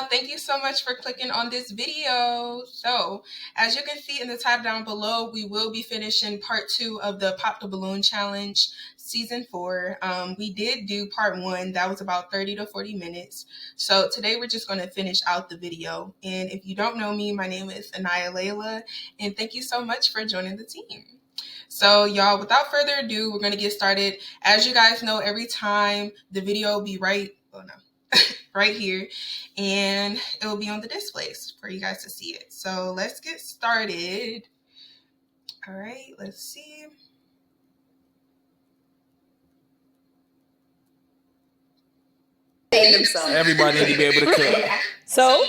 y'all. Thank you so much for clicking on this video. So, as you can see in the tab down below, we will be finishing part 2 of the Pop the Balloon Challenge season 4. We did do part 1. That was about 30 to 40 minutes. So today we're just going to finish out the video. And if you don't know me, my name is Anaya Layla, and thank you so much for joining the team. So y'all, without further ado, we're going to get started. As you guys know, every time the video will be right here, and it will be on the displays for you guys to see it. So let's get started. All right, let's see. Everybody need to be able to cook. So,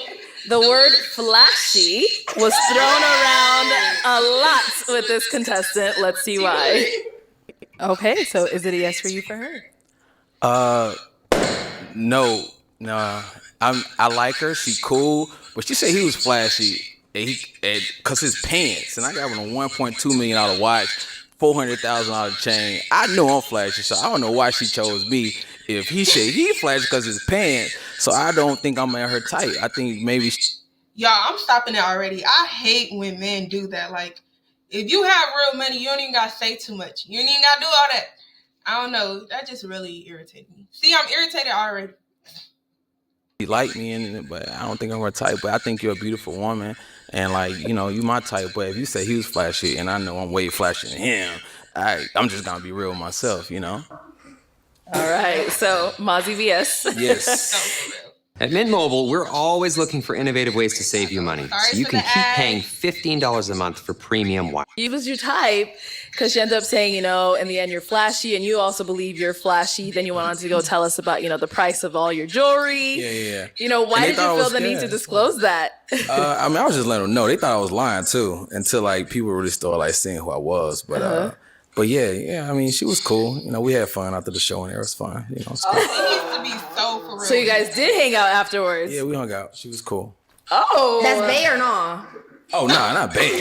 the word flashy was thrown around a lot with this contestant. Let's see why. Okay, so is it a yes for you for her? No. I like her. She cool, but she said he was flashy, cause his pants. And I got him a $1.2 million watch, $400,000 chain. I know I'm flashy, so I don't know why she chose me. If he said he flashy cause his pants, so I don't think I'm at her type. I think maybe. Y'all, I'm stopping it already. I hate when men do that. Like, if you have real money, you don't even gotta say too much. You don't even gotta do all that. I don't know. That just really irritates me. See, I'm irritated already. He like me, but I don't think I'm her type. But I think you're a beautiful woman, and you my type. But if you say he was flashy, and I know I'm way flashier than him, I'm just gonna be real with myself, All right, so Mozzie vs. Yes. At Mint Mobile, we're always looking for innovative ways to save you money, so you can keep paying $15 a month for premium Wi-Fi. He was your type because she ended up saying, in the end, you're flashy, and you also believe you're flashy. Then you went on to go tell us about, the price of all your jewelry. Yeah. Why did you feel the need to disclose that? I was just letting them know. They thought I was lying too until people really started seeing who I was. But yeah. She was cool. We had fun after the show, and it was fun. It's cool. It used to be so for real. So you guys did hang out afterwards? Yeah, we hung out. She was cool. Oh, that's bae or no? Oh, nah, not bae.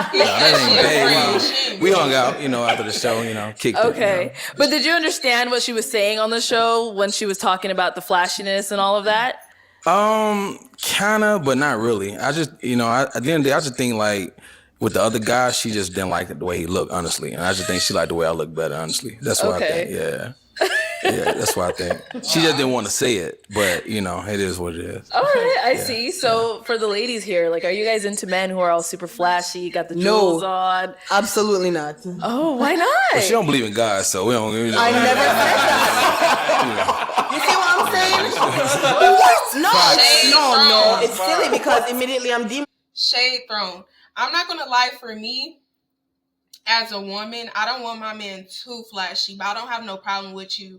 That ain't bae. We hung out, after the show, kicked it. Okay. But did you understand what she was saying on the show when she was talking about the flashiness and all of that? Kinda, but not really. I just, at the end of the day, I just think with the other guy, she just didn't like the way he looked, honestly. And I just think she liked the way I look better, honestly. That's what I think, yeah. Yeah, that's what I think. She just didn't want to say it, but, it is what it is. All right, I see. So for the ladies here, are you guys into men who are all super flashy, got the jewels on? Absolutely not. Oh, why not? Well, she don't believe in God, so we don't. I never said that. You see what I'm saying? What? No. It's silly because immediately I'm Shade thrown. I'm not gonna lie, for me, as a woman, I don't want my man too flashy, but I don't have no problem with you,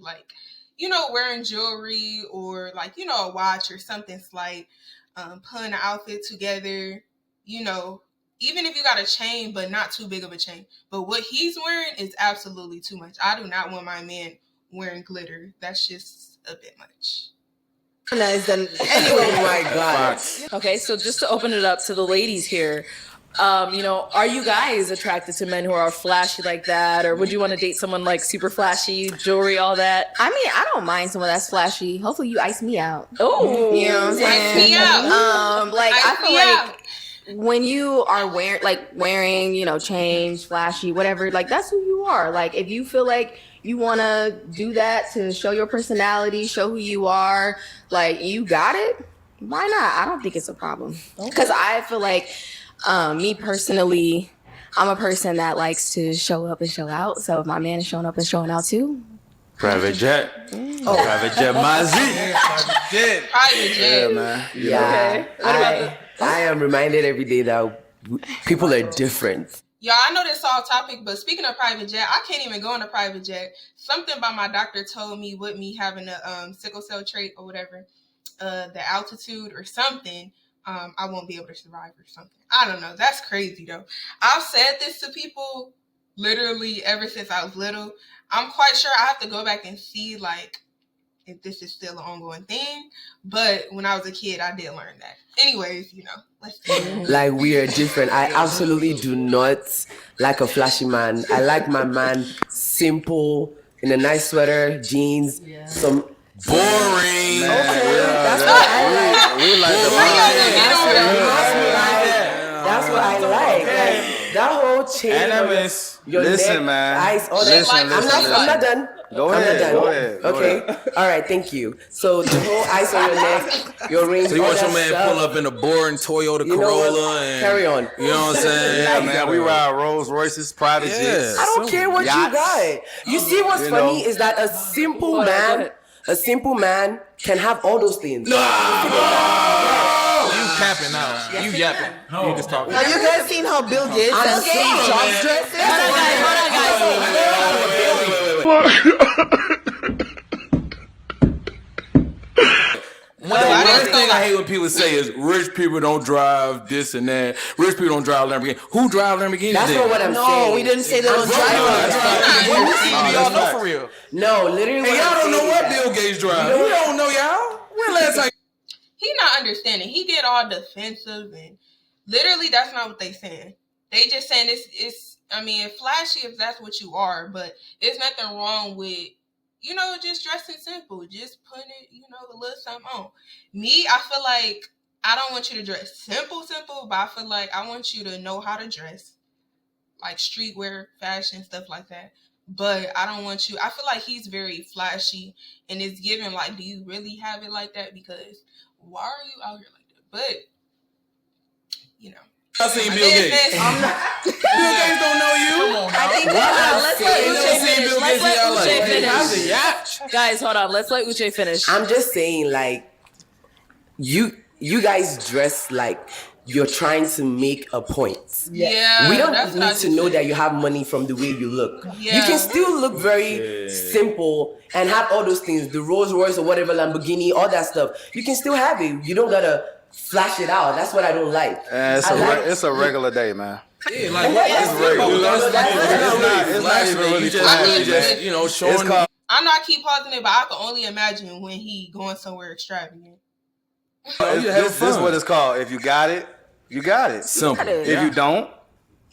wearing jewelry or a watch or something slight, putting an outfit together, even if you got a chain, but not too big of a chain. But what he's wearing is absolutely too much. I do not want my man wearing glitter. That's just a bit much. Anyway, my God. Okay, so just to open it up to the ladies here, are you guys attracted to men who are flashy like that, or would you want to date someone super flashy, jewelry, all that? I don't mind someone that's flashy. Hopefully you ice me out. Oh, you know what I'm saying? Ice me out. I feel when you are wearing, chains, flashy, whatever, that's who you are. If you feel like you want to do that to show your personality, show who you are, you got it, why not? I don't think it's a problem. Because I feel me personally, I'm a person that likes to show up and show out. So if my man is showing up and showing out too. Private jet. Private jet, Mozzie. Private jet. Yeah, man. Yeah. Okay. I am reminded every day that people are different. Y'all, I know this off topic, but speaking of private jet, I can't even go on a private jet. Something about my doctor told me with me having a sickle cell trait or whatever, the altitude or something, I won't be able to survive or something. I don't know. That's crazy though. I've said this to people literally ever since I was little. I'm quite sure I have to go back and see if this is still an ongoing thing. But when I was a kid, I did learn that. Anyways, let's go. We are different. I absolutely do not like a flashy man. I like my man simple, in a nice sweater, jeans, some Boring. That's what I like. We like the That's what I like. That whole chain. Enemies. Your Listen, neck, man. eyes, all that. I'm not done. Go I'm ahead. not done. Go ahead. Okay. All right. Thank you. So the whole ice on your neck, your rings. So you all want your that man stuff. pull up in a boring Toyota You know Corolla what? and Carry on. You know what I'm saying? Yeah, man. We ride Rolls Royces, private jets. I don't care what Yachts. you got. You see what's funny is that a simple man can have all those things. You capping now. You yapping. No. You just talking. Have you guys seen how Bill Gates and Steve Jobs dress? The worst thing I hate when people say is rich people don't drive this and that. Rich people don't drive Lamborghini. Who drive Lamborghinis? That's not what I'm saying. No, we didn't say they don't drive. Y'all know for real. No, literally. Hey, y'all don't know what Bill Gates drive. We don't know y'all. When last time? He not understanding. He get all defensive and literally that's not what they saying. They just saying it's I mean, flashy if that's what you are, but there's nothing wrong with, you know, just dressing simple. Just putting it, you know, a little something on. Me, I feel like I don't want you to dress simple, but I feel like I want you to know how to dress. Like streetwear, fashion, stuff like that. But I don't want you, I feel like he's very flashy and it's given like, do you really have it like that? Because why are you out here like that? But, you know. I seen Bill Gates. Bill Gates don't know you. I think let's let Uche finish. Guys, hold on. Let's let Uche finish. I'm just saying, like, you guys dress like you're trying to make a point. Yeah. We don't need to know that you have money from the way you look. Yeah. You can still look very simple and have all those things, the Rolls Royce or whatever, Lamborghini, all that stuff. You can still have it. You don't gotta flash it out. That's what I don't like. It's a regular day, man. Yeah, like what? It's regular. It's not even really flashy. Just, you know, showing. I'm not keep pausing it, but I can only imagine when he going somewhere extravagant. This is what it's called. If you got it, you got it. Simple. If you don't,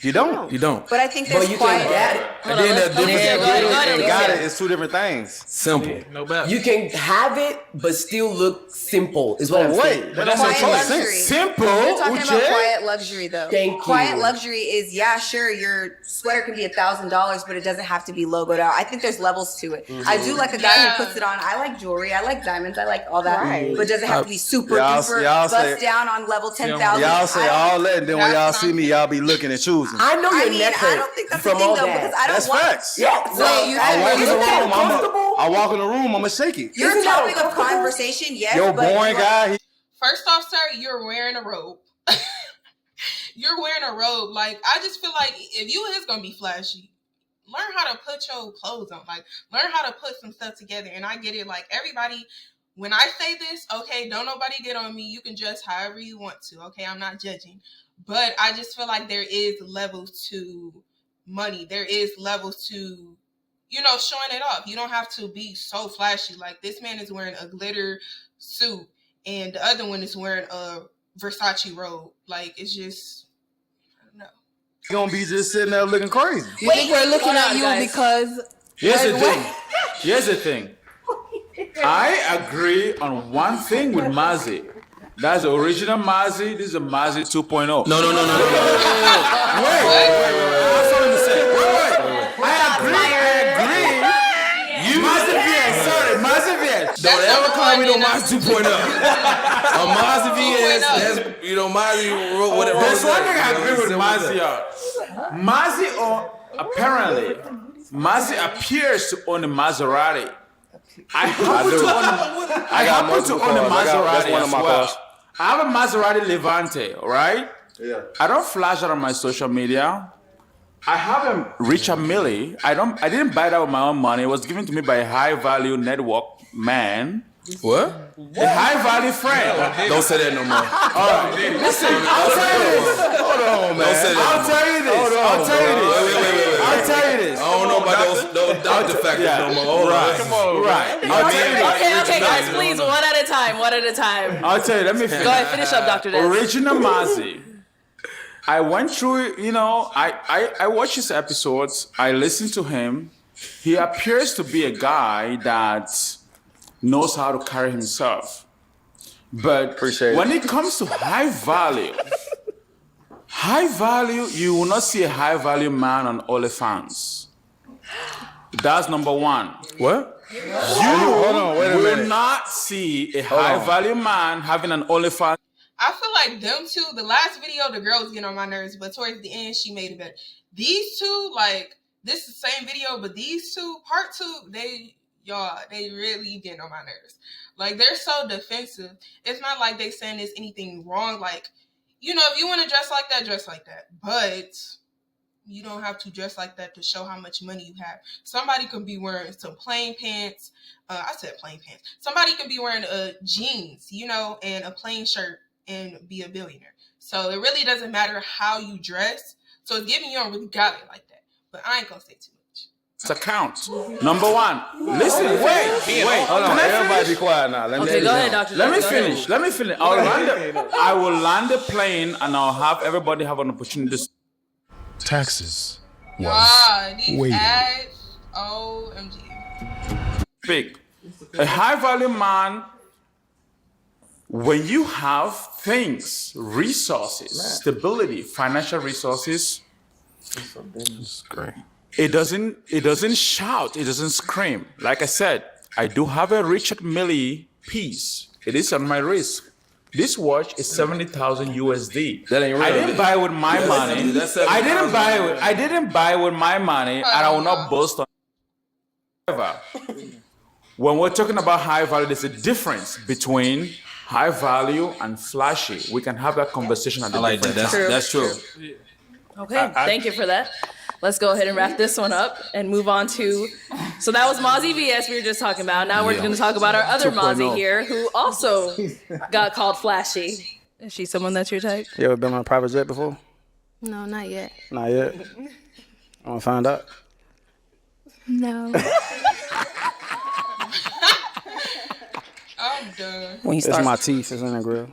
you don't. You don't. But I think there's But you can get it. And then the difference And got it is two different things. simple. No bad. You can have it, but still look simple, is what I'm saying. But that's Quiet no luxury. sense. Simple. You're talking about Uche. quiet luxury, though. Thank you. Quiet luxury is, yeah, sure, your sweater can be $1,000, but it doesn't have to be logoed out. I think there's levels to it. I do like a guy who puts it on. I like jewelry. I like diamonds. I like all that. Right. But it doesn't have to be super Y'all duper say- bust down on level 10,000. Y'all say all that, and then when y'all That's see me, y'all be looking and choosing. I know your I mean, neck I hurt don't think that's the from thing, all though, that. because I don't That's want... facts. Yeah, So you I walk in the Isn't that room, comfortable? I walk in the room, I'ma shake it. Your Isn't that topic of uncomfortable? conversation, yes, Yo, but... boring guy, First off, sir, you're wearing a robe. You're wearing a robe. Like, I just feel like if you is gonna be flashy, learn how to put your clothes on. Like, learn how to put some stuff together. And I get it. Like, everybody, when I say this, okay, don't nobody get on me. You can dress however you want to. Okay, I'm not judging. But I just feel like there is levels to money. There is levels to, you know, showing it off. You don't have to be so flashy. Like, this man is wearing a glitter suit and the other one is wearing a Versace robe. Like, it's just, I don't know. you gonna be just sitting there looking crazy. You think we're looking hold at on, you guys. because Here's the thing. Here's the thing. I agree on one thing with Mazi. That's the original Mazi. This is a Mazi 2.0. No. I agree. Mazi VS. Don't That's ever number call me no one, Mazda 2.0. A Mazda VS, that's, you know, Mazda, whatever. There's one thing I agree with Mazi on. Mazi, apparently, Mazi appears to own a Maserati. I happen to own a Maserati That's one of as my well. cars. I have a Maserati Levante, right? Yeah. I don't flash it on my social media. I haven't reached a milli. I didn't buy that with my own money. It was given to me by a high value network man. What? A high value friend. Don't say that no more. All right. Listen, I'll tell you this. Hold on, man. Don't say that. I'll tell you this. I'll tell you this. I'll tell you this. I don't know about those doctor factors no more. Hold on. Come on. Right. I'll tell you this. Okay, guys, please, one at a time. I'll tell you. Let me finish. Go ahead, finish up, Dr. Des. Original Mazi. I went through, you know, I watched his episodes. I listened to him. He appears to be a guy that knows how to carry himself. But when it comes to high value, you will not see a high value man on OnlyFans. That's number one. What? You will not see a high value man having an OnlyFans. I feel like them two, the last video, the girl was getting on my nerves, but towards the end, she made it better. These two, like, this is the same video, but these two, part two, they really getting on my nerves. Like, they're so defensive. It's not like they saying there's anything wrong. Like, you know, if you want to dress like that, dress like that. But you don't have to dress like that to show how much money you have. Somebody could be wearing some plain pants. I said plain pants. Somebody could be wearing jeans, you know, and a plain shirt and be a billionaire. So it really doesn't matter how you dress. So it's giving you don't really got it like that. But I ain't gonna say too much. It's a count. Number one. Listen, wait. Hold on, everybody be quiet now. Go ahead, Dr. Let me finish. I will land the plane and I'll have everybody have an opportunity to... Taxes these ads, OMG. Speak. A high value man, when you have things, resources, stability, financial resources, It's great. it doesn't shout, it doesn't scream. Like I said, I do have a Richard Mille piece. It is on my wrist. This watch is 70,000 USD. That ain't real. I didn't buy it with my money. I didn't buy it with my money, and I will not boast on it. However, when we're talking about high value, there's a difference between high value and flashy. We can have that conversation at the I like that. That's true. Okay, thank you for that. Let's go ahead and wrap this one up and move on to... So that was Mozzie VS we were just talking about. Now we're going to talk about our other Mozzie here who also got called flashy. Is she someone that's your type? You ever been on a private jet before? No, not yet. Not yet. I want to find out. No. I'm done. It's my teeth. It's in the grill.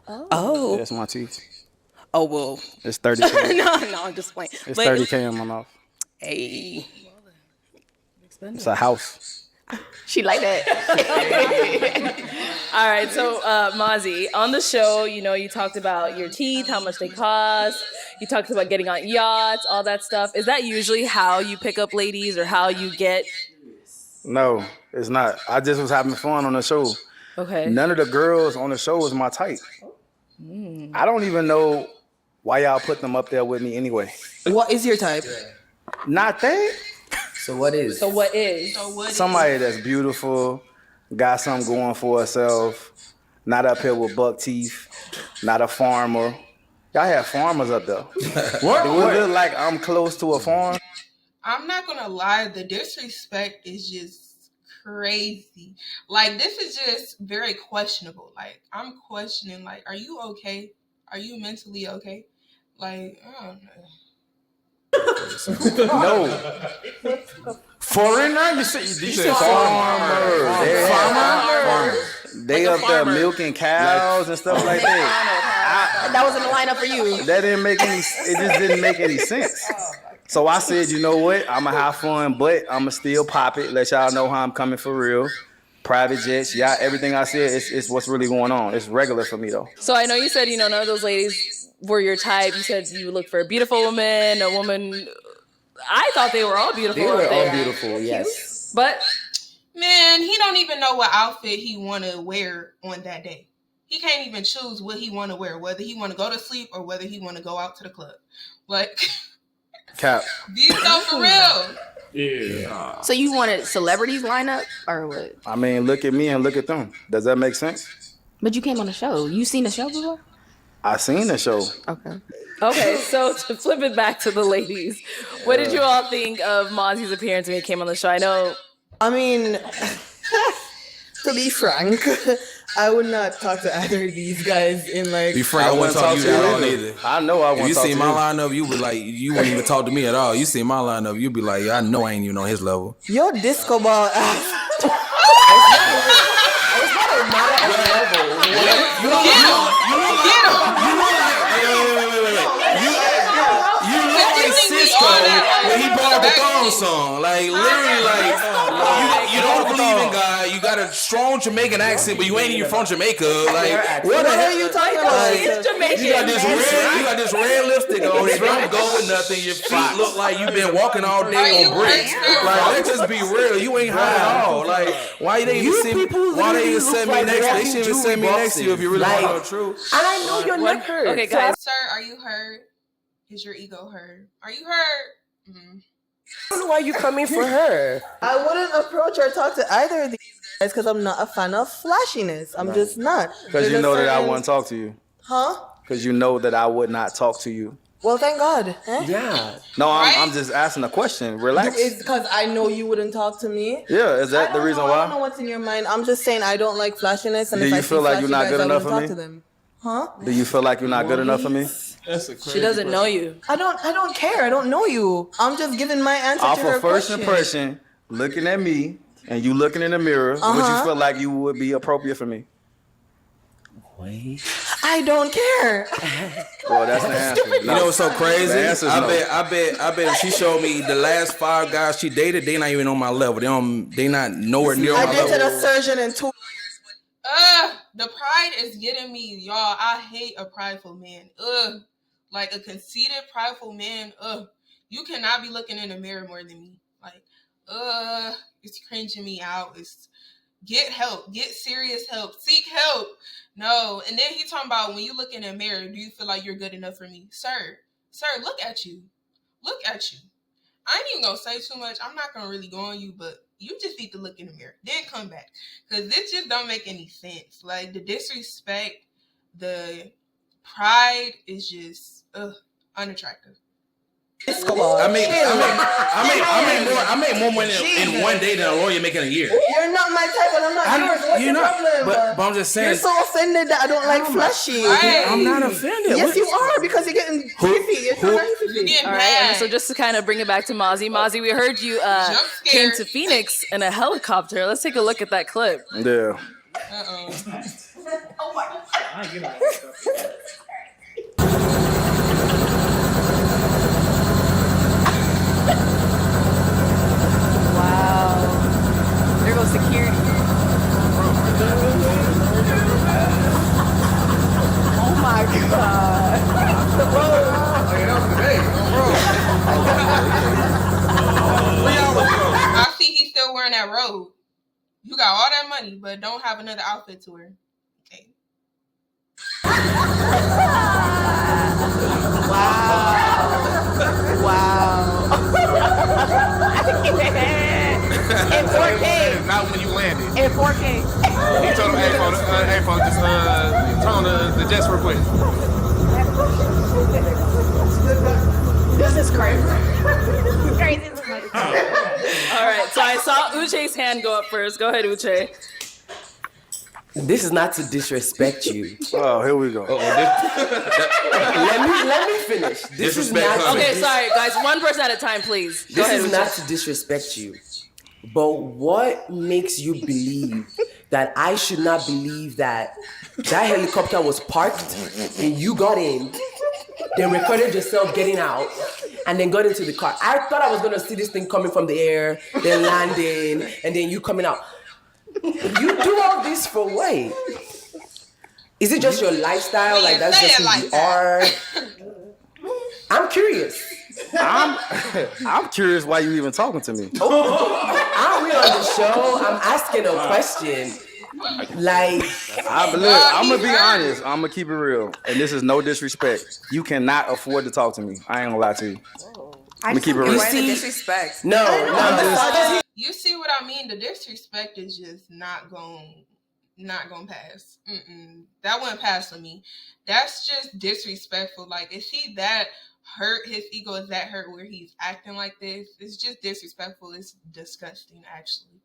Oh. Yeah, it's my teeth. Oh, well. It's 30K. no, I'm just playing. It's 30K in my mouth. Hey. It's a house. She like that. All right, so Mozzie, on the show, you know, you talked about your teeth, how much they cost. You talked about getting on yachts, all that stuff. Is that usually how you pick up ladies or how you get... No, it's not. I just was having fun on the show. Okay. None of the girls on the show was my type. I don't even know why y'all put them up there with me anyway. What is your type? Not that. So what is? Somebody that's beautiful, got something going for herself, not up here with buck teeth, not a farmer. Y'all have farmers up there. What? Do it look like I'm close to a farm? I'm not gonna lie, the disrespect is just crazy. Like, this is just very questionable. Like, I'm questioning, like, are you okay? Are you mentally okay? Like, I don't know. No. Foreigner? You said farmer. They up there milking cows and stuff like that. That was in the lineup for you. That didn't make any. It just didn't make any sense. So I said, you know what? I'ma have fun, but I'ma still pop it. Let y'all know how I'm coming for real. Private jets, yeah. Everything I said is what's really going on. It's regular for me though. So I know you said, you know, none of those ladies were your type. You said you would look for a beautiful woman, a woman. I thought they were all beautiful. They were all beautiful, yes. But man, he don't even know what outfit he want to wear on that day. He can't even choose what he want to wear, whether he want to go to sleep or whether he want to go out to the club. Like, Cap. be so for real. Yeah. So you wanted celebrities lineup or what? I mean, look at me and look at them. Does that make sense? But you came on the show. You seen the show before? I seen the show. Okay, so to flip it back to the ladies, what did you all think of Mozzie's appearance when he came on the show? I know. I mean, to be frank, I would not talk to either of these guys in like. Be frank, I wouldn't talk to you at all either. I know I wouldn't. If you talk see to my you. lineup, you would like you wouldn't even talk to me at all. You see my lineup, you'd be like, I know I ain't even on his level. Your disco ball ass. Cisco when he brought up the thong. song song. Like literally, like you don't believe in God. You got a strong Jamaican accent, but you ain't even from Jamaica. Like what are you talking about? She's Jamaican. You got this red lipstick on. You don't go with nothing. Your feet look like you've been walking all day on bricks. Like let's just be real. You ain't hot at all. Like why they even send me? Why they even send me next? They shouldn't even send me next to you if you really want to know the truth. And I know your neck hurts. Okay, guys. Sir, are you hurt? Is your ego hurt? Are you hurt? Mm-hmm. I don't know why you coming for her. I wouldn't approach or talk to either of these guys because I'm not a fan of flashiness. I'm just not. Because you know that I wouldn't talk to you. Huh? Because you know that I would not talk to you. Well, thank God. Yeah. No, I'm just asking a question. Relax. It's because I know you wouldn't talk to me. Yeah, is that the reason why? I don't know what's in your mind. I'm just saying I don't like flashiness. And Do if you I feel see like you're not flashy good guys, enough I for wouldn't me? talk to them. Huh? Do you feel like you're not good enough for me? That's a crazy She doesn't know you. I don't care. I don't know you. I'm just giving my answer Off to her of first question. impression, looking at me and you looking in the mirror, would you feel like you would be appropriate for me? Wait. I don't care. Well, that's the answer. You know what's so crazy? The answer's I no. bet if she showed me the last 5 guys she dated, they not even on my level. They not nowhere near I my level. dated a surgeon in 2 The pride is getting me, y'all. I hate a prideful man. Like a conceited, prideful man. You cannot be looking in the mirror more than me. Like, it's cringing me out. It's get help, get serious help, seek help. No, and then he talking about when you look in the mirror, do you feel like you're good enough for me, sir? Sir, look at you. Look at you. I ain't even gonna say too much. I'm not gonna really go on you, but you just need to look in the mirror, then come back, because this just don't make any sense. Like the disrespect, the pride is just unattractive. I make more money in one day than a lawyer making a year. You're not my type, and I'm not yours. What's your problem? But I'm just saying. You're so offended that I don't like flashy. I'm not offended. Yes, you are, because you're getting hippie. You're trying to hippie. All right, and so just to kind of bring it back to Mozzie, we heard you came to Phoenix in a helicopter. Let's take a look at that clip. Yeah. Oh my God. Wow. There goes security. Oh my God. I see he's still wearing that robe. You got all that money, but don't have another outfit to wear. Okay. Wow. In 4K. Not when you landed. In 4K. He told him, hey, folks, just turn on the jets real quick. This is crazy. Crazy. All right, so I saw Uche's hand go up first. Go ahead, Uche. This is not to disrespect you. Oh, here we go. Let me finish. This is not. Okay, sorry, guys. One person at a time, please. Go ahead, This is Uche. not to disrespect you, but what makes you believe that I should not believe that helicopter was parked and you got in, then recorded yourself getting out, and then got into the car? I thought I was gonna see this thing coming from the air, then landing, and then you coming out. You do all this for what? Is it just your lifestyle? Like that's just who you are? I'm curious. I'm curious why you even talking to me. I'm real on the show. I'm asking a question. Like, I'm gonna be honest. I'm gonna keep it real, and this is no disrespect. You cannot afford to talk to me. I ain't gonna lie to you. I'm gonna keep it real. You see the disrespect. No. You see what I mean? The disrespect is just not going pass. That wouldn't pass for me. That's just disrespectful. Like, is he that hurt? His ego is that hurt where he's acting like this? It's just disrespectful. It's disgusting, actually.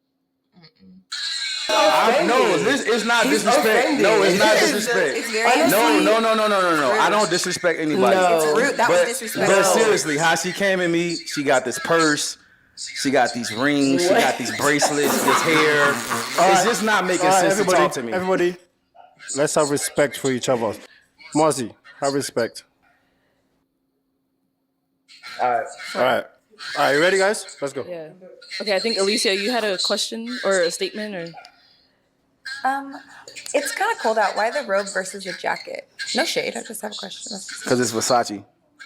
No, this is not disrespect. No, it's not disrespect. It's very No. I don't disrespect anybody. No. It's rude. That was disrespectful. But seriously, how she came at me, she got this purse, she got these rings, she got these bracelets, this hair. It's just not making sense to talk to me. Everybody, let's have respect for each other. Mozzie, have respect. All right. All right, you ready, guys? Let's go. Yeah. Okay, I think Alicia, you had a question or a statement or. It's kind of cold out. Why the robe versus a jacket? No shade. I just have a question. Because it's Versace.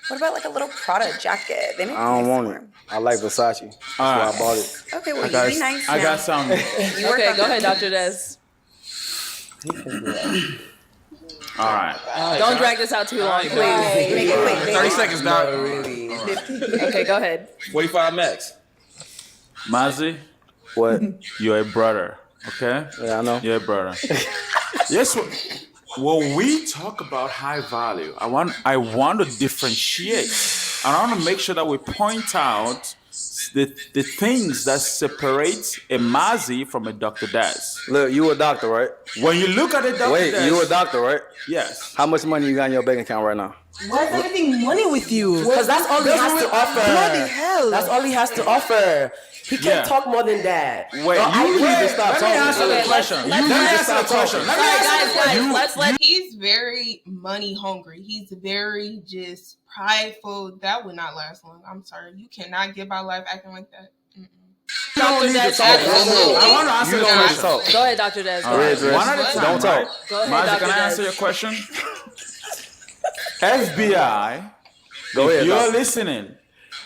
What about like a little Prada jacket? They make I don't nice want for it. I like Versace. That's why I bought it. Okay, well, you be nice. I got now. some. You work Okay, on go that. ahead, Dr. Des. All right. Don't drag this out too long, please. Make it quick, baby. 30 seconds, Doc. Okay, go ahead. 45 max. Mazi, What? you're a brother, okay? Yeah, I know. You're a brother. Yes, when we talk about high value, I want to differentiate. And I want to make sure that we point out the things that separate a Mazi from a Dr. Daz. Look, you a doctor, right? When you look at a Dr. Wait, Daz, you a doctor, right? yes. How much money you got in your bank account right now? Why is everything money with you? Because that's all he has to offer. Bloody hell. That's all he has to offer. He can't Yeah. talk more than that. Wait, No, you need to stop talking. talking. Let me answer the question. let's Let me answer answer the question. Let me answer the question. Let's let. He's very money hungry. He's very just prideful. That would not last long. I'm sorry. You cannot get by life acting like that. Dr. Des. I want to answer the question. Go ahead, Dr. Des. Go ahead. One at a time. Don't talk. Go ahead, Mazi, Dr. can I answer Des. your question? FBI, Go if ahead, you're doctor. listening,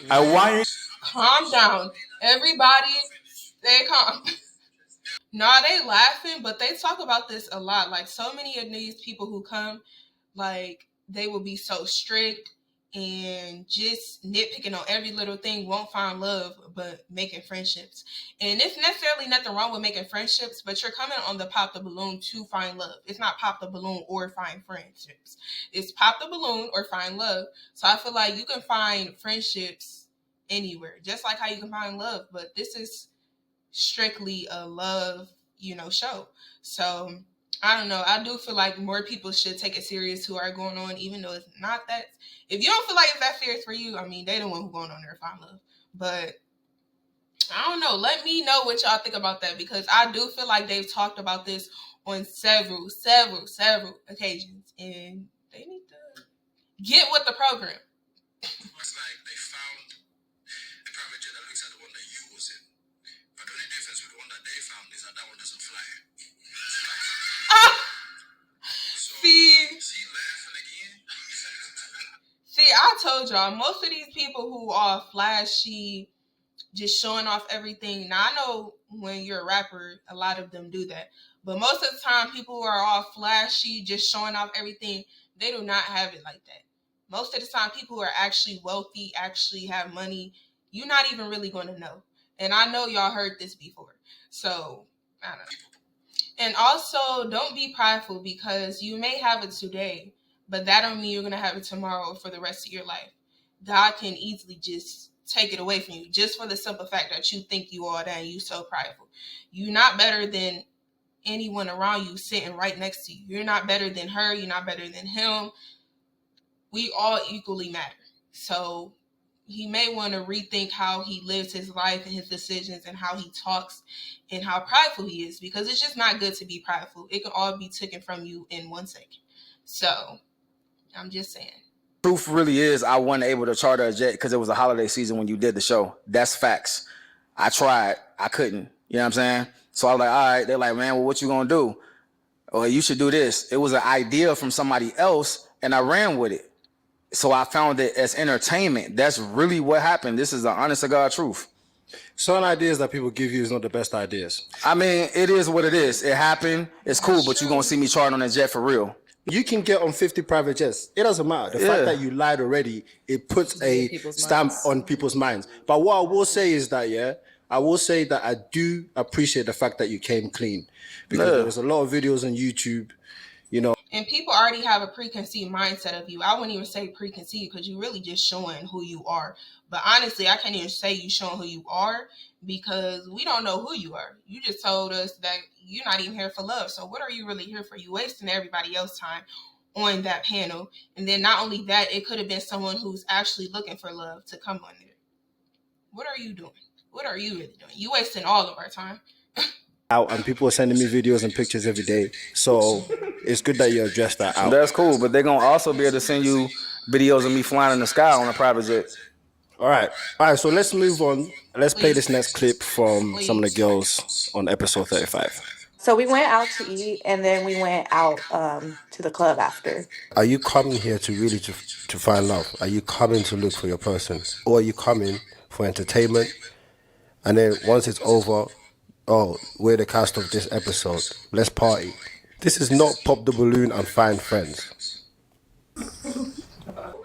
I want you. Calm down. Everybody stay calm. Nah, they laughing, but they talk about this a lot. Like, so many of these people who come, like, they will be so strict and just nitpicking on every little thing, won't find love, but making friendships. And it's necessarily nothing wrong with making friendships, but you're coming on the Pop the Balloon to find love. It's not pop the balloon or find friendships. It's pop the balloon or find love. So I feel like you can find friendships anywhere, just like how you can find love. But this is strictly a love, show. So I don't know. I do feel like more people should take it serious who are going on, even though it's not that. If you don't feel like it's that serious for you, I mean, they the one who going on there to find love. But I don't know. Let me know what y'all think about that, because I do feel like they've talked about this on several occasions, and they need to get with the program. It's like they found a private jet that looks like the one that you was in. But the only difference with the one that they found is that one doesn't fly. See, I told y'all, most of these people who are flashy, just showing off everything. Now, I know when you're a rapper, a lot of them do that. But most of the time, people who are all flashy, just showing off everything, they do not have it like that. Most of the time, people who are actually wealthy, actually have money, you're not even really going to know. And I know y'all heard this before. So, I don't know. And also, don't be prideful, because you may have it today, but that don't mean you're going to have it tomorrow or for the rest of your life. God can easily just take it away from you, just for the simple fact that you think you are that and you so prideful. You're not better than anyone around you sitting right next to you. You're not better than her. You're not better than him. We all equally matter. So he may want to rethink how he lives his life and his decisions and how he talks and how prideful he is, because it's just not good to be prideful. It can all be taken from you in 1 second. So I'm just saying. Truth really is, I wasn't able to charter a jet because it was a holiday season when you did the show. That's facts. I tried. I couldn't. You know what I'm saying? So I was like, all right. They're like, man, well, what you gonna do? Well, you should do this. It was an idea from somebody else, and I ran with it. So I found it as entertainment. That's really what happened. This is the honest to God truth. Certain ideas that people give you is not the best ideas. I mean, it is what it is. It happened. It's cool, but you're gonna see me charting on a jet for real. You can get on 50 private jets. It doesn't matter. The fact that you lied already, it puts a stamp on people's minds. But what I will say is that, I will say that I do appreciate the fact that you came clean. Because there was a lot of videos on YouTube, And people already have a preconceived mindset of you. I wouldn't even say preconceived, because you're really just showing who you are. But honestly, I can't even say you showing who you are, because we don't know who you are. You just told us that you're not even here for love. So what are you really here for? You wasting everybody else's time on that panel. And then not only that, it could have been someone who's actually looking for love to come on there. What are you doing? What are you really doing? You wasting all of our time. out, and people are sending me videos and pictures every day. So it's good that you address that out. That's cool, but they're going to also be able to send you videos of me flying in the sky on a private jet. All right. So let's move on. Let's play this next clip from some of the girls on episode 35. So we went out to eat, and then we went out to the club after. Are you coming here to really to find love? Are you coming to look for your person, or are you coming for entertainment? And then once it's over, oh, we're the cast of this episode. Let's party. This is not pop the balloon and find friends.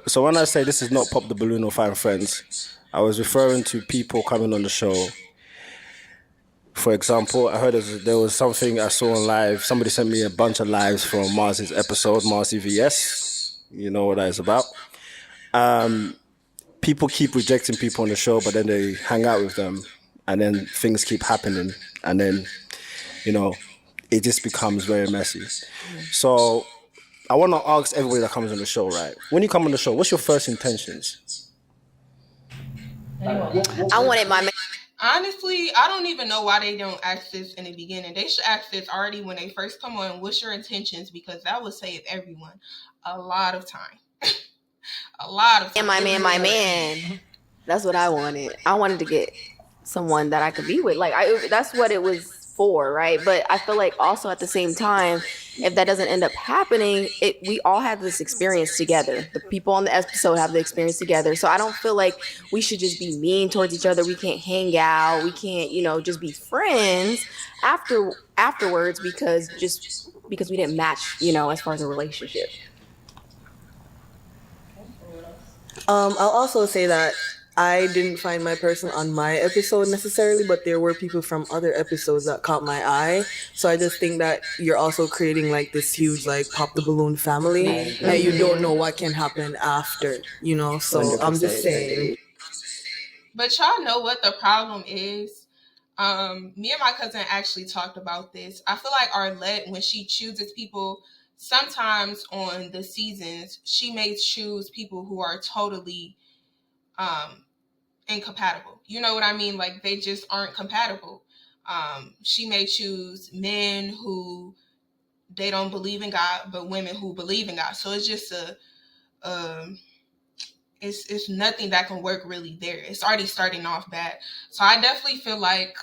So when I say this is not pop the balloon or find friends, I was referring to people coming on the show. For example, I heard there was something I saw on live. Somebody sent me a bunch of lives from Mars's episode, Marcy VS. You know what that is about. People keep rejecting people on the show, but then they hang out with them, and then things keep happening, and then, you know, it just becomes very messy. So I want to ask everybody that comes on the show, right? When you come on the show, what's your first intentions? I wanted my man. Honestly, I don't even know why they don't ask this in the beginning. They should ask this already when they first come on. What's your intentions? Because that would save everyone a lot of time. A lot of time. And my man. That's what I wanted. I wanted to get someone that I could be with. Like, that's what it was for, right? But I feel like also at the same time, if that doesn't end up happening, we all have this experience together. The people on the episode have the experience together. So I don't feel like we should just be mean towards each other. We can't hang out. We can't, just be friends afterwards because we didn't match, as far as a relationship. I'll also say that I didn't find my person on my episode necessarily, but there were people from other episodes that caught my eye. So I just think that you're also creating like this huge like pop the balloon family that you don't know what can happen after, So 100%. I'm just saying. But y'all know what the problem is? Me and my cousin actually talked about this. I feel like Arlette, when she chooses people, sometimes on the seasons, she may choose people who are totally incompatible. You know what I mean? Like, they just aren't compatible. She may choose men who they don't believe in God, but women who believe in God. So it's just it's nothing that can work really there. It's already starting off bad. So I definitely feel like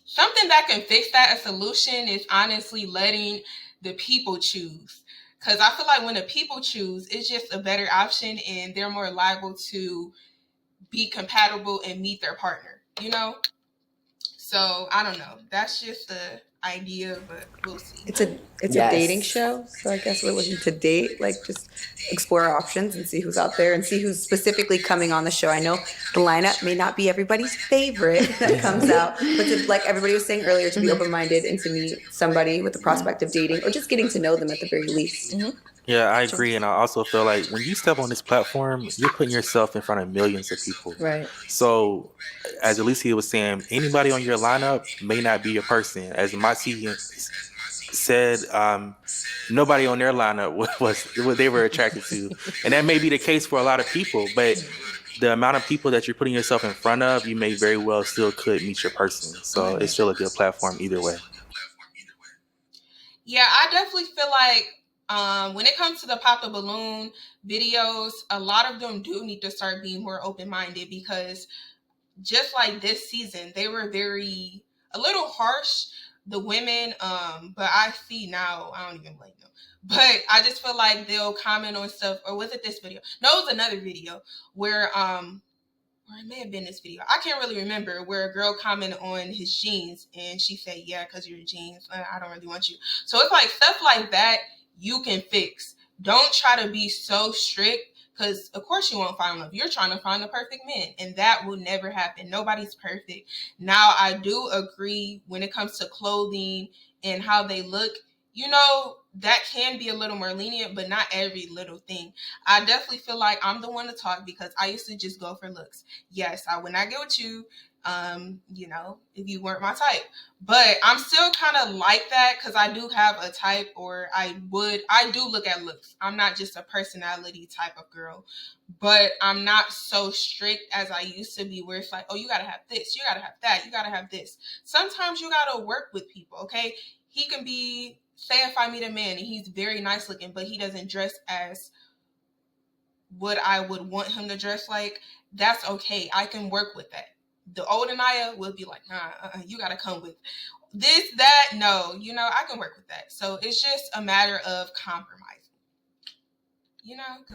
something that can fix that, a solution, is honestly letting the people choose. Because I feel like when the people choose, it's just a better option and they're more liable to be compatible and meet their partner, So I don't know. That's just the idea, but we'll see. It's a dating show, so I guess we're looking to date, like just explore our options and see who's out there and see who's specifically coming on the show. I know the lineup may not be everybody's favorite that comes out, but to, like everybody was saying earlier, to be open-minded and to meet somebody with the prospect of dating or just getting to know them at the very least. Mm-hmm. Yeah, I agree. And I also feel like when you step on this platform, you're putting yourself in front of millions of people. Right. So, as Alicia was saying, anybody on your lineup may not be your person. As Masi said, nobody on their lineup was what they were attracted to. And that may be the case for a lot of people, but the amount of people that you're putting yourself in front of, you may very well still could meet your person. So it's still a good platform either way. Yeah, I definitely feel like when it comes to the Pop the Balloon videos, a lot of them do need to start being more open-minded, because just like this season, they were a little harsh, the women, but I see now, I don't even blame them. But I just feel like they'll comment on stuff, or was it this video? No, it was another video where, or it may have been this video, I can't really remember, where a girl commented on his jeans and she said, yeah, because your jeans, I don't really want you. So it's like stuff like that you can fix. Don't try to be so strict, because of course you won't find love. You're trying to find the perfect man, and that will never happen. Nobody's perfect. Now, I do agree when it comes to clothing and how they look, that can be a little more lenient, but not every little thing. I definitely feel like I'm the one to talk, because I used to just go for looks. Yes, I would not get with you, if you weren't my type. But I'm still kind of like that, because I do have a type, or I do look at looks. I'm not just a personality type of girl, but I'm not so strict as I used to be, where it's like, oh, you got to have this, you got to have that, you got to have this. Sometimes you got to work with people, okay? He can be, say if I meet a man and he's very nice looking, but he doesn't dress as what I would want him to dress like, that's okay. I can work with that. The old Anaya will be like, nah, you got to come with this, that. No, I can work with that. So it's just a matter of compromising.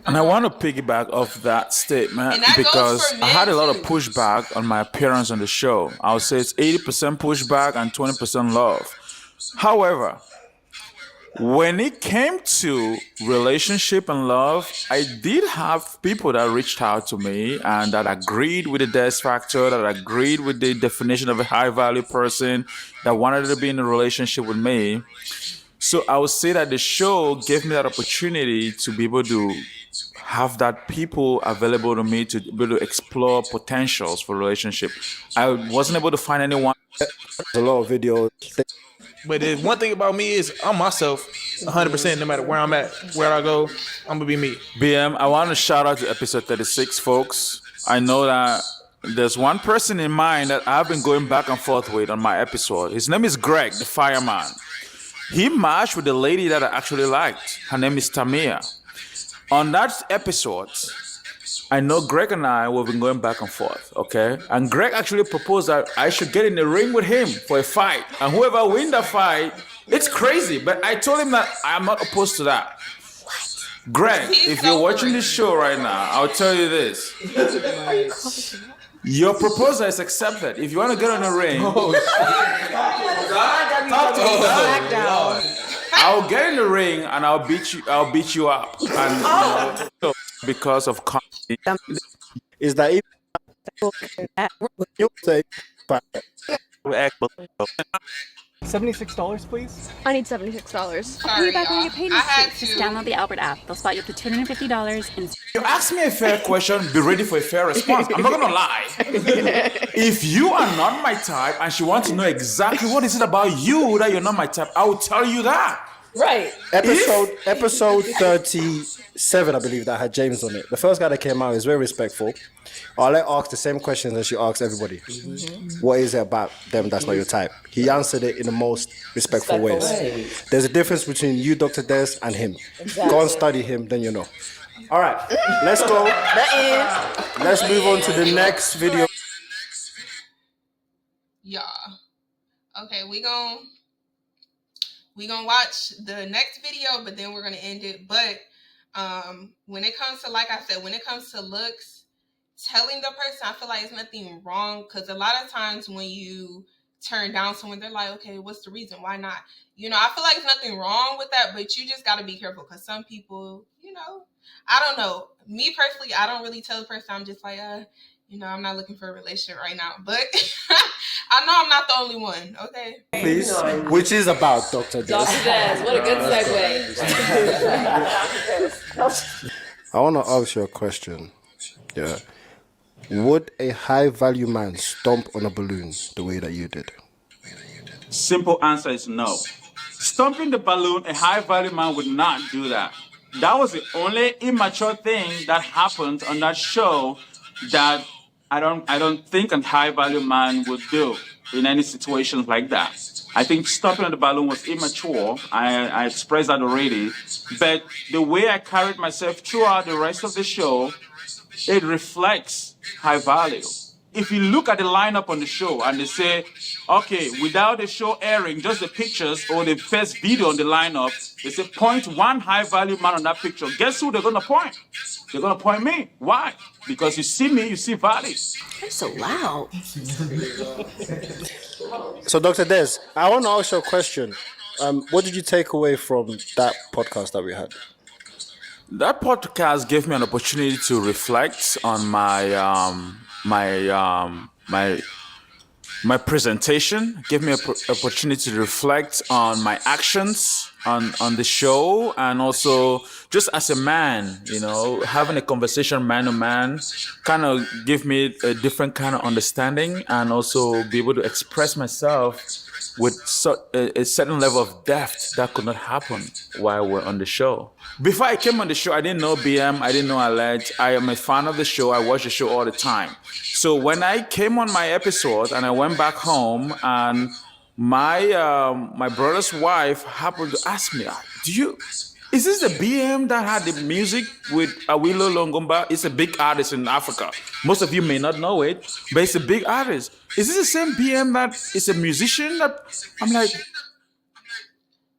And I want to piggyback off that statement because I had a lot of pushback on my appearance on the show. I would say it's 80% pushback and 20% love. However, when it came to relationship and love, I did have people that reached out to me and that agreed with the death factor, that agreed with the definition of a high-value person, that wanted to be in a relationship with me. So I would say that the show gave me that opportunity to be able to have that people available to me to be able to explore potentials for relationship. I wasn't able to find anyone. There's a lot of videos. But the one thing about me is I'm myself 100%. No matter where I'm at, where I go, I'm gonna be me. BM, I want to shout out to episode 36, folks. I know that there's one person in mind that I've been going back and forth with on my episode. His name is Greg, the fireman. He matched with the lady that I actually liked. Her name is Tamia. On that episode, I know Greg and I have been going back and forth, okay? And Greg actually proposed that I should get in the ring with him for a fight. And whoever wins the fight, it's crazy. But I told him that I'm not opposed to that. What? Greg, if you're watching this show right now, I'll tell you this. Your proposal is accepted. If you want to get on the ring, I'll get in the ring and I'll beat you up. And because of comedy. Is that even you say $76, please. I need $76. Sorry, You're back when you get paid. I had to. Just download the Albert app. They'll spot you up to $250 and You ask me a fair question, be ready for a fair response. I'm not gonna lie. If you are not my type and she wants to know exactly what is it about you that you're not my type, I will tell you that. Right. Episode 37, I believe, that had James on it. The first guy that came out is very respectful. I'll let ask the same questions as she asks everybody. Mm-hmm. What is it about them that's not your type? He answered it in the most respectful ways. There's a difference between you, Dr. Des, and him. Exactly. Go and study him, then you know. All right, let's go. Let's move on to the next video. Yeah. Okay, we gonna watch the next video, but then we're gonna end it. But when it comes to, like I said, when it comes to looks, telling the person, I feel like there's nothing wrong, because a lot of times when you turn down someone, they're like, okay, what's the reason? Why not? I feel like there's nothing wrong with that, but you just got to be careful, because some people, I don't know. Me personally, I don't really tell the person. I'm just like, I'm not looking for a relationship right now, but I know I'm not the only one, okay? Please, which is about Dr. Des. Dr. Des, what a good segue. I want to ask you a question. Yeah. Would a high-value man stomp on a balloon the way that you did? Simple answer is no. Stomping the balloon, a high-value man would not do that. That was the only immature thing that happened on that show that I don't think a high-value man would do in any situations like that. I think stomping on the balloon was immature. I expressed that already. But the way I carried myself throughout the rest of the show, it reflects high value. If you look at the lineup on the show and they say, okay, without the show airing, just the pictures or the first video on the lineup, they say point one high value man on that picture. Guess who they're going to point? They're going to point me. Why? Because you see me, you see value. That's so loud. So, Dr. Des, I want to ask you a question. What did you take away from that podcast that we had? That podcast gave me an opportunity to reflect on my presentation. Gave me an opportunity to reflect on my actions on the show, and also just as a man, having a conversation man to man, kind of give me a different kind of understanding, and also be able to express myself with a certain level of depth that could not happen while we're on the show. Before I came on the show, I didn't know BM, I didn't know Alette. I am a fan of the show. I watch the show all the time. So when I came on my episode and I went back home, and my brother's wife happened to ask me, Is this the BM that had the music with Awilo Longomba? It's a big artist in Africa. Most of you may not know it, but it's a big artist. Is this the same BM that is a musician? I'm like,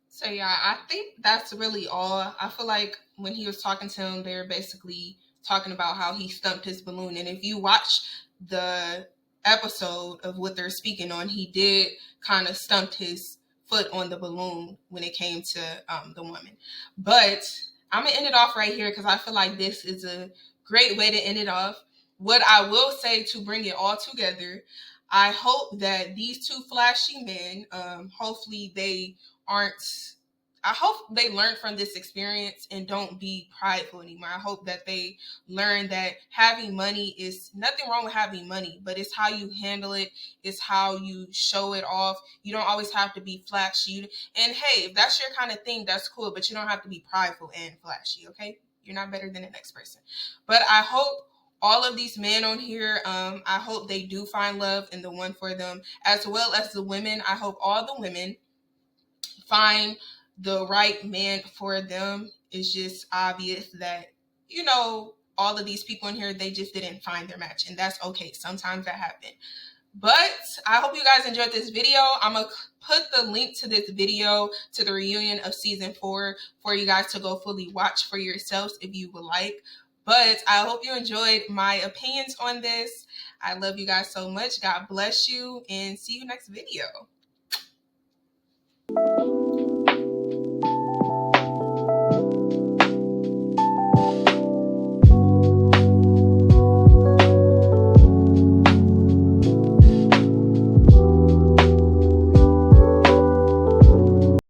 so yeah, I think that's really all. I feel like when he was talking to him, they're basically talking about how he stumped his balloon. And if you watch the episode of what they're speaking on, he did kind of stumped his foot on the balloon when it came to the woman. But I'm gonna end it off right here because I feel like this is a great way to end it off. What I will say to bring it all together, I hope that these two flashy men, hopefully they aren't. I hope they learn from this experience and don't be prideful anymore. I hope that they learn that having money is nothing wrong with having money, but it's how you handle it. It's how you show it off. You don't always have to be flashy. And hey, if that's your kind of thing, that's cool, but you don't have to be prideful and flashy, okay? You're not better than the next person. But I hope all of these men on here, I hope they do find love in the one for them, as well as the women. I hope all the women find the right man for them. It's just obvious that, you know, all of these people in here, they just didn't find their match, and that's okay. Sometimes that happens. But I hope you guys enjoyed this video. I'm going to put the link to this video to the reunion of season 4 for you guys to go fully watch for yourselves if you would like. But I hope you enjoyed my opinions on this. I love you guys so much. God bless you, and see you next video.